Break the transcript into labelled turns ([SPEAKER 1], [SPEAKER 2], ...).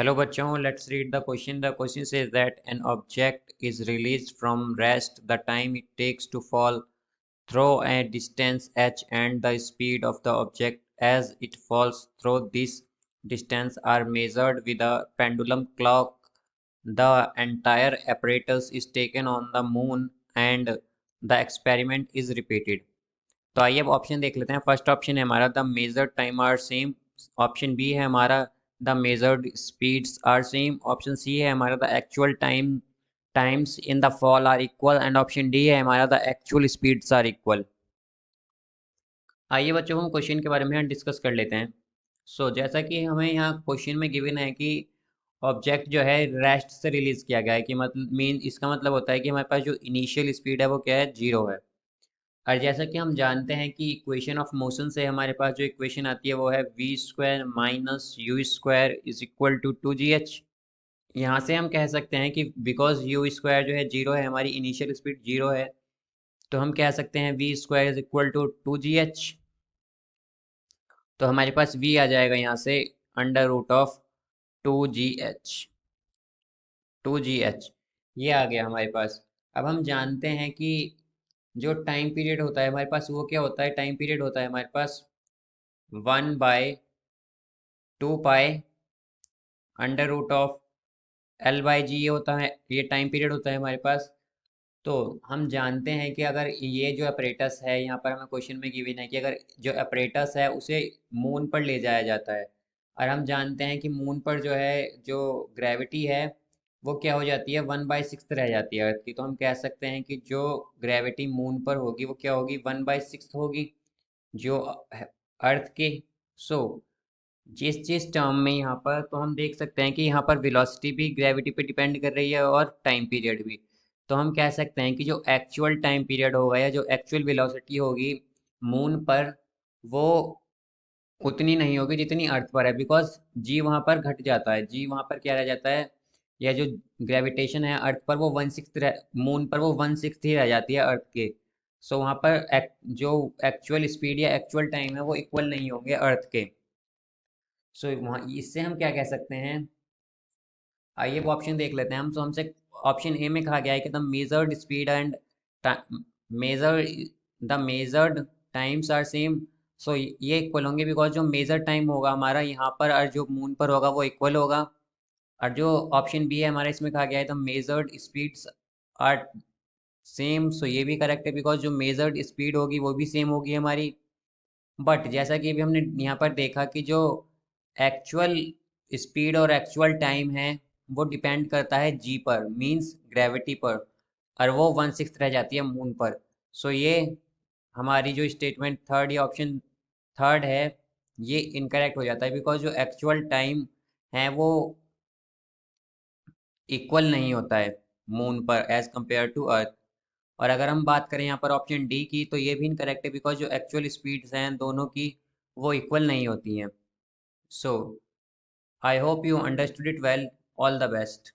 [SPEAKER 1] Hello बच्चों, let's read the question. The question says that an object is released from rest, the time it takes to fall through a distance h and the speed of the object as it falls through this distance are measured with a pendulum clock. The entire apparatus is taken on the moon and the experiment is repeated. तो आइए अब option देख लेते हैं। First option है हमारा the measured time are same. Option B है हमारा the measured speeds are same. Option C है हमारा the actual times in the fall are equal and option D है हमारा the actual speeds are equal. आइए बच्चों हम क्वेश्चन के बारे में डिस्कस कर लेते हैं। जैसा कि हमें यहाँ क्वेश्चन में गिवन है कि ऑब्जेक्ट जो है रेस्ट से रिलीज किया गया है कि मतलब मीन इसका मतलब होता है कि हमारे पास जो इनिशियल स्पीड है वो क्या है, जीरो है। और जैसा कि हम जानते हैं कि इक्वेशन ऑफ मोशन से हमारे पास जो इक्वेशन आती है वो है V square minus U square is equal to 2gh। यहाँ से हम कह सकते हैं कि बिकॉज यू स्क्वायर जो है जीरो है, हमारी इनिशियल स्पीड जीरो है, तो हम कह सकते हैं V square is equal to 2gh। तो हमारे पास v आ जाएगा यहाँ से under root of 2gh। 2gh ये आ गया हमारे पास। अब हम जानते हैं कि जो टाइम पीरियड होता है हमारे पास वो क्या होता है, टाइम पीरियड होता है हमारे पास 1/2 pi under root of L/g ये होता है, ये टाइम पीरियड होता है हमारे पास। तो हम जानते हैं कि अगर ये जो अपरेटस है यहाँ पर हमें क्वेश्चन में गिवन है कि अगर जो अपरेटस है उसे मून पर ले जाया जाता है, और हम जानते हैं कि मून पर जो है जो ग्रेविटी है वो क्या हो जाती है, 1/6 रह जाती है अर्थ की। तो हम कह सकते हैं कि जो ग्रेविटी मून पर होगी वो क्या होगी, 1/6 होगी जो अर्थ के। सो जिस जिस टर्म में यहाँ पर तो हम देख सकते हैं कि यहाँ पर वेलोसिटी भी ग्रेविटी पे डिपेंड कर रही है और टाइम पीरियड भी। तो हम कह सकते हैं कि जो एक्चुअल टाइम पीरियड होगा या जो एक्चुअल वेलोसिटी होगी मून पर वो उतनी नहीं होगी जितनी अर्थ पर है, बिकॉज जी वहाँ पर घट जाता है, जी वहाँ पर क्या रह जाता है, या जो ग्रेविटेशन है अर्थ पर वो 1/6 मून पर वो 1/6 ही रह जाती है अर्थ के। वहाँ पर जो एक्चुअल स्पीड या एक्चुअल टाइम है वो इक्वल नहीं होंगे अर्थ के। वहाँ इससे हम क्या कह सकते हैं, आइए वो ऑप्शन देख लेते हैं हम। हमसे ऑप्शन ए में कहा गया है कि the measured speed and measure the measured times are same. ये इक्वल होंगे बिकॉज जो मेजर टाइम होगा हमारा यहाँ पर और जो मून पर होगा वो इक्वल होगा। और जो ऑप्शन बी है हमारा इसमें कहा गया है the measured speeds are same. ये भी करेक्ट है बिकॉज जो मेजर्ड स्पीड होगी वो भी सेम होगी हमारी। बट जैसा कि अभी हमने यहाँ पर देखा कि जो एक्चुअल स्पीड और एक्चुअल टाइम है वो डिपेंड करता है जी पर, मींस ग्रेविटी पर, और वो 1/6 रह जाती है मून पर। ये हमारी जो स्टेटमेंट थर्ड या ऑप्शन थर्ड है ये इनकरेक्ट हो जाता है बिकॉज जो एक्चुअल टाइम है वो इक्वल नहीं होता है मून पर एज कंपेयर टू अर्थ। और अगर हम बात करें यहाँ पर ऑप्शन डी की तो ये भी इनकरेक्ट है बिकॉज जो एक्चुअल स्पीड्स हैं दोनों की वो इक्वल नहीं होती हैं। So I hope you understood it well. All the best.